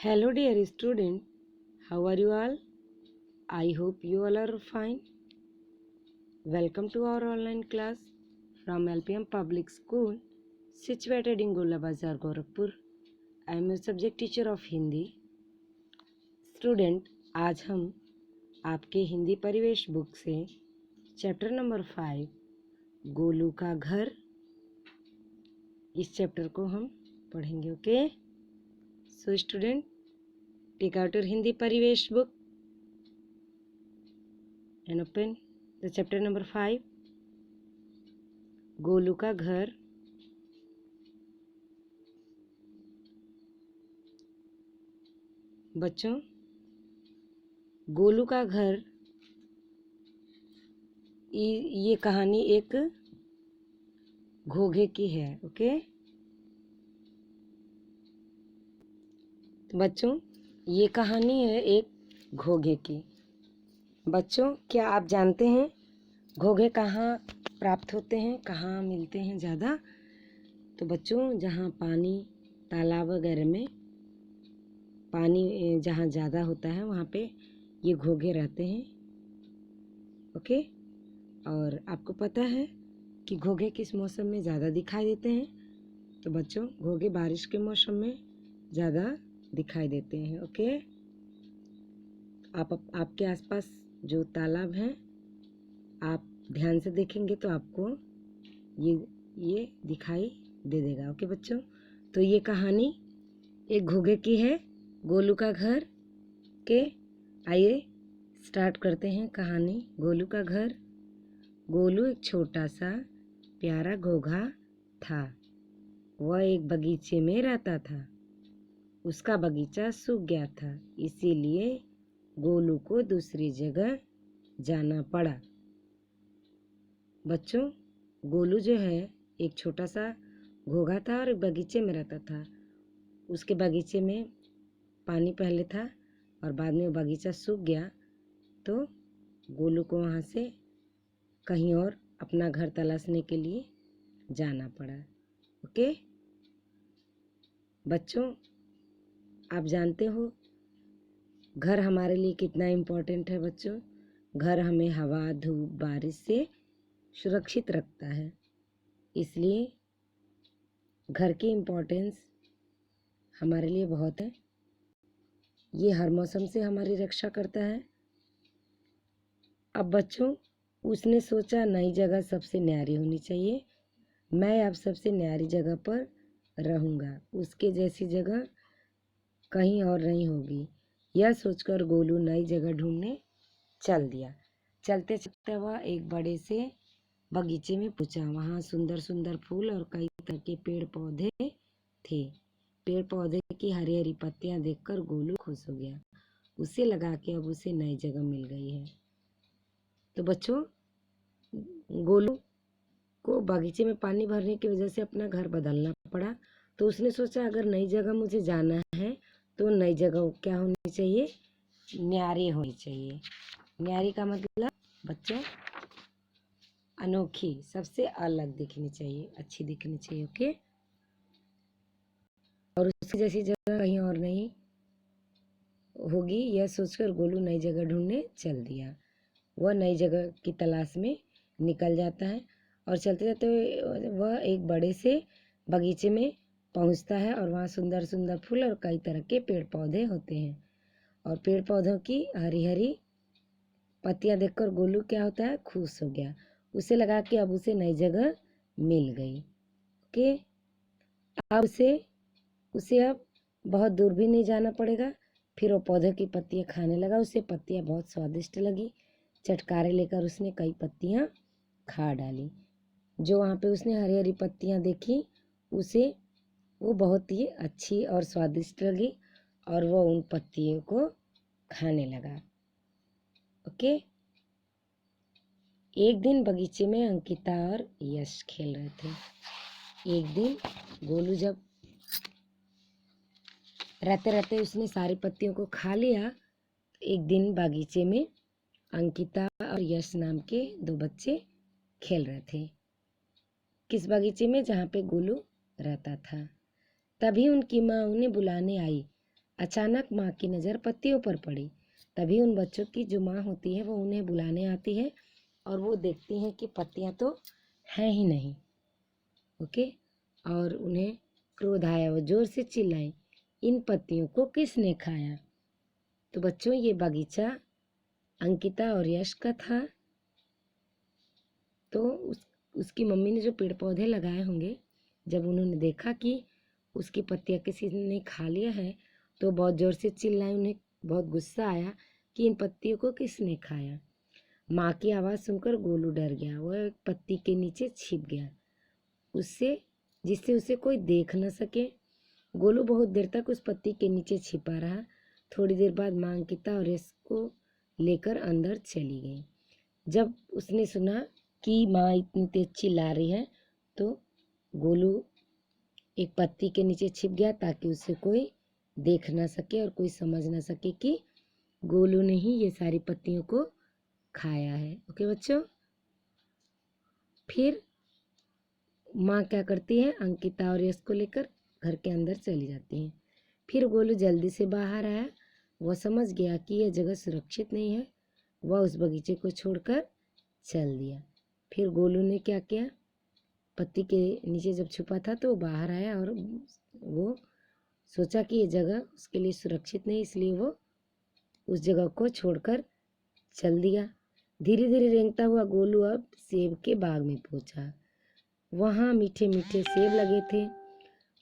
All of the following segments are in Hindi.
Hello, dear student. How are you all? I hope you all are fine. Welcome to our online class from LPM Public School, situated in Gola Bazar, Gorakhpur. I am a subject teacher of Hindi. Student, आज हम आपके हिंदी परिवेश बुक से चैप्टर नंबर 5 गोलू का घर, इस चैप्टर को हम पढ़ेंगे. Okay, so student, take out your Hindi Parivesh book and open the chapter number 5 Golu का घर. बच्चों, गोलू का घर ये कहानी एक घोंघे की है. ओके, तो बच्चों ये कहानी है एक घोंघे की. बच्चों, क्या आप जानते हैं घोंघे कहाँ प्राप्त होते हैं, कहाँ मिलते हैं ज़्यादा? तो बच्चों, जहाँ पानी, तालाब वगैरह में पानी जहाँ ज़्यादा होता है वहाँ पे ये घोंघे रहते हैं. ओके, और आपको पता है कि घोंघे किस मौसम में ज़्यादा दिखाई देते हैं? तो बच्चों, घोंघे बारिश के मौसम में ज़्यादा दिखाई देते हैं. ओके, आपके आसपास जो तालाब हैं, आप ध्यान से देखेंगे तो आपको ये दिखाई दे देगा. ओके बच्चों, तो ये कहानी एक घोंघे की है, गोलू का घर के. आइए स्टार्ट करते हैं कहानी. गोलू का घर. गोलू एक छोटा सा प्यारा घोंघा था. वह एक बगीचे में रहता था. उसका बगीचा सूख गया था, इसीलिए गोलू को दूसरी जगह जाना पड़ा. बच्चों, गोलू जो है एक छोटा सा घोंघा था और एक बगीचे में रहता था. उसके बगीचे में पानी पहले था और बाद में बगीचा सूख गया, तो गोलू को वहाँ से कहीं और अपना घर तलाशने के लिए जाना पड़ा. ओके बच्चों, आप जानते हो घर हमारे लिए कितना इम्पोर्टेंट है. बच्चों, घर हमें हवा, धूप, बारिश से सुरक्षित रखता है. इसलिए घर की इम्पोर्टेंस हमारे लिए बहुत है. ये हर मौसम से हमारी रक्षा करता है. अब बच्चों, उसने सोचा नई जगह सबसे न्यारी होनी चाहिए. मैं अब सबसे न्यारी जगह पर रहूँगा. उसके जैसी जगह कहीं और नहीं होगी. यह सोचकर गोलू नई जगह ढूंढने चल दिया. चलते चलते वह एक बड़े से बगीचे में पहुंचा. वहाँ सुंदर सुंदर फूल और कई तरह के पेड़ पौधे थे. पेड़ पौधे की हरी हरी पत्तियां देखकर गोलू खुश हो गया. उसे लगा कि अब उसे नई जगह मिल गई है. तो बच्चों, गोलू को बगीचे में पानी भरने की वजह से अपना घर बदलना पड़ा. तो उसने सोचा अगर नई जगह मुझे जाना है तो नई जगह क्या होनी चाहिए? न्यारी होनी चाहिए. न्यारी का मतलब बच्चों अनोखी, सबसे अलग दिखनी चाहिए, अच्छी दिखनी चाहिए. ओके, और उसकी जैसी जगह कहीं और नहीं होगी, यह सोचकर गोलू नई जगह ढूंढने चल दिया. वह नई जगह की तलाश में निकल जाता है और चलते जाते वह एक बड़े से बगीचे में पहुंचता है और वहाँ सुंदर सुंदर फूल और कई तरह के पेड़ पौधे होते हैं. और पेड़ पौधों की हरी हरी पत्तियां देखकर गोलू क्या होता है? खुश हो गया. उसे लगा कि अब उसे नई जगह मिल गई. ओके, अब उसे अब बहुत दूर भी नहीं जाना पड़ेगा. फिर वो पौधे की पत्तियां खाने लगा. उसे पत्तियां बहुत स्वादिष्ट लगी. चटकारे लेकर उसने कई पत्तियां खा डाली. जो वहाँ पे उसने हरी हरी पत्तियां देखी, उसे वो बहुत ही अच्छी और स्वादिष्ट लगी और वो उन पत्तियों को खाने लगा. ओके, एक दिन बगीचे में अंकिता और यश खेल रहे थे. एक दिन गोलू जब रहते रहते उसने सारी पत्तियों को खा लिया. एक दिन बगीचे में अंकिता और यश नाम के दो बच्चे खेल रहे थे. किस बगीचे में? जहाँ पे गोलू रहता था. तभी उनकी माँ उन्हें बुलाने आई. अचानक माँ की नज़र पत्तियों पर पड़ी। तभी उन बच्चों की जो माँ होती है वो उन्हें बुलाने आती है और वो देखती हैं कि पत्तियाँ तो हैं ही नहीं। ओके। और उन्हें क्रोध आया, वो जोर से चिल्लाई, इन पत्तियों को किसने खाया? तो बच्चों ये बगीचा अंकिता और यश का था। तो उसकी मम्मी ने जो पेड़ पौधे लगाए होंगे, जब उन्होंने देखा कि उसकी पत्तियाँ किसी ने खा लिया है तो बहुत ज़ोर से चिल्लाई। उन्हें बहुत गुस्सा आया कि इन पत्तियों को किसने खाया। माँ की आवाज़ सुनकर गोलू डर गया। वह एक पत्ती के नीचे छिप गया, उससे जिससे उसे कोई देख न सके। गोलू बहुत देर तक उस पत्ती के नीचे छिपा रहा। थोड़ी देर बाद माँ अंकिता और इसको लेकर अंदर चली गई। जब उसने सुना कि माँ इतनी तेज चिल्ला रही है तो गोलू एक पत्ती के नीचे छिप गया ताकि उसे कोई देख ना सके और कोई समझ ना सके कि गोलू ने ही ये सारी पत्तियों को खाया है। ओके बच्चों। फिर माँ क्या करती है, अंकिता और यश को लेकर घर के अंदर चली जाती हैं। फिर गोलू जल्दी से बाहर आया। वह समझ गया कि यह जगह सुरक्षित नहीं है। वह उस बगीचे को छोड़कर चल दिया। फिर गोलू ने क्या किया, पत्ती के नीचे जब छुपा था तो बाहर आया और वो सोचा कि ये जगह उसके लिए सुरक्षित नहीं, इसलिए वो उस जगह को छोड़कर चल दिया। धीरे धीरे रेंगता हुआ गोलू अब सेब के बाग में पहुंचा। वहाँ मीठे मीठे सेब लगे थे।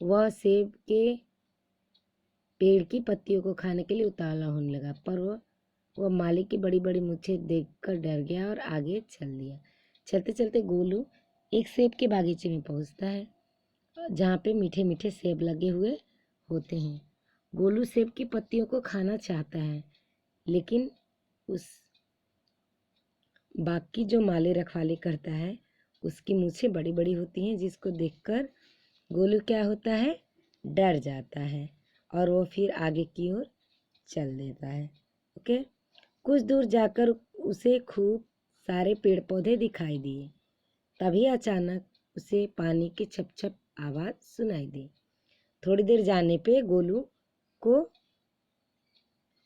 वह सेब के पेड़ की पत्तियों को खाने के लिए उतावला होने लगा, पर वह माली की बड़ी बड़ी मूंछें देखकर डर गया और आगे चल दिया। चलते चलते गोलू एक सेब के बागीचे में पहुंचता है जहाँ पे मीठे मीठे सेब लगे हुए होते हैं। गोलू सेब की पत्तियों को खाना चाहता है, लेकिन उस बाग की जो माली रखवाली करता है उसकी मूंछें बड़ी बड़ी होती हैं, जिसको देखकर गोलू क्या होता है, डर जाता है और वो फिर आगे की ओर चल देता है। ओके। कुछ दूर जाकर उसे खूब सारे पेड़ पौधे दिखाई दिए। तभी अचानक उसे पानी की छप छप आवाज़ सुनाई दी। थोड़ी देर जाने पे गोलू को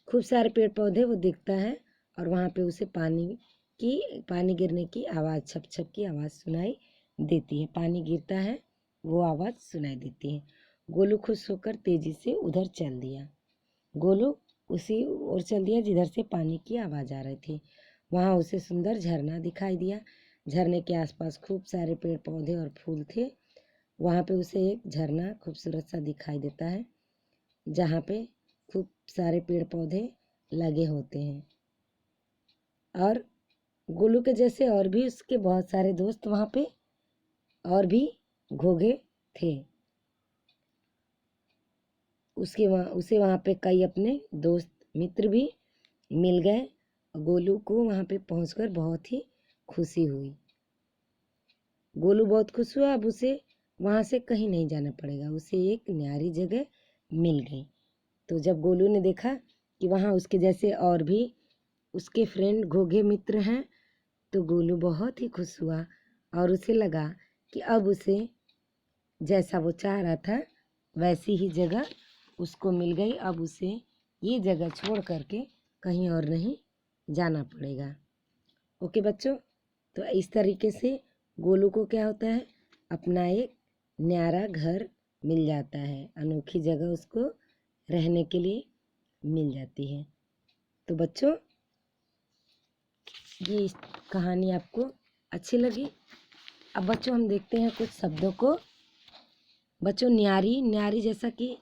खूब सारे पेड़ पौधे वो दिखता है और वहाँ पे उसे पानी गिरने की आवाज़, छप छप की आवाज़ सुनाई देती है। पानी गिरता है, वो आवाज़ सुनाई देती है। गोलू खुश होकर तेजी से उधर चल दिया। गोलू उसी ओर चल दिया जिधर से पानी की आवाज़ आ रही थी। वहाँ उसे सुंदर झरना दिखाई दिया। झरने के आसपास खूब सारे पेड़ पौधे और फूल थे। वहाँ पे उसे एक झरना खूबसूरत सा दिखाई देता है जहाँ पे खूब सारे पेड़ पौधे लगे होते हैं। और गोलू के जैसे और भी उसके बहुत सारे दोस्त वहाँ पे और भी घोंघे थे। उसे वहाँ पे कई अपने दोस्त मित्र भी मिल गए। गोलू को वहाँ पे पहुँचकर बहुत ही खुशी हुई। गोलू बहुत खुश हुआ। अब उसे वहाँ से कहीं नहीं जाना पड़ेगा, उसे एक न्यारी जगह मिल गई। तो जब गोलू ने देखा कि वहाँ उसके जैसे और भी उसके फ्रेंड घोंघे मित्र हैं तो गोलू बहुत ही खुश हुआ और उसे लगा कि अब उसे जैसा वो चाह रहा था वैसी ही जगह उसको मिल गई। अब उसे ये जगह छोड़ करके कहीं और नहीं जाना पड़ेगा। ओके बच्चों। तो इस तरीके से गोलू को क्या होता है, अपना एक न्यारा घर मिल जाता है, अनोखी जगह उसको रहने के लिए मिल जाती है। तो बच्चों ये कहानी आपको अच्छी लगी। अब बच्चों हम देखते हैं कुछ शब्दों को। बच्चों न्यारी, न्यारी जैसा कि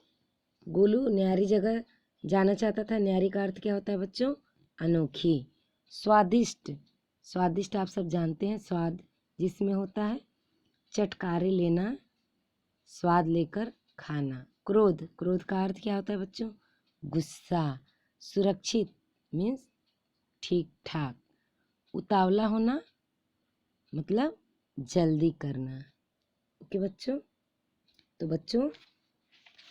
गोलू न्यारी जगह जाना चाहता था। न्यारी का अर्थ क्या होता है बच्चों, अनोखी। स्वादिष्ट, स्वादिष्ट आप सब जानते हैं, स्वाद जिसमें होता है। चटकारे लेना, स्वाद लेकर खाना। क्रोध, क्रोध का अर्थ क्या होता है बच्चों, गुस्सा। सुरक्षित मीन्स ठीक ठाक। उतावला होना मतलब जल्दी करना। ओके बच्चों। तो बच्चों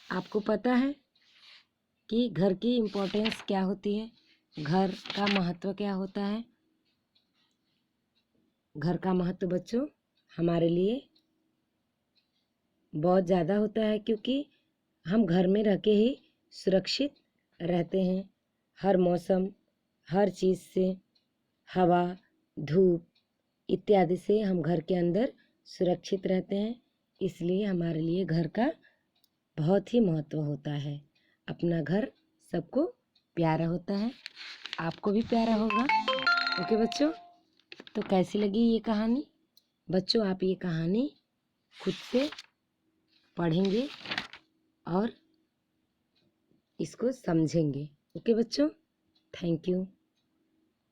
आपको पता है कि घर की इम्पोर्टेंस क्या होती है, घर का महत्व क्या होता है। घर का महत्व बच्चों हमारे लिए बहुत ज़्यादा होता है, क्योंकि हम घर में रह के ही सुरक्षित रहते हैं। हर मौसम, हर चीज़ से, हवा, धूप इत्यादि से हम घर के अंदर सुरक्षित रहते हैं। इसलिए हमारे लिए घर का बहुत ही महत्व होता है। अपना घर सबको प्यारा होता है, आपको भी प्यारा होगा। ओके बच्चों, तो कैसी लगी ये कहानी? बच्चों, आप ये कहानी खुद से पढ़ेंगे और इसको समझेंगे। ओके बच्चों, थैंक यू।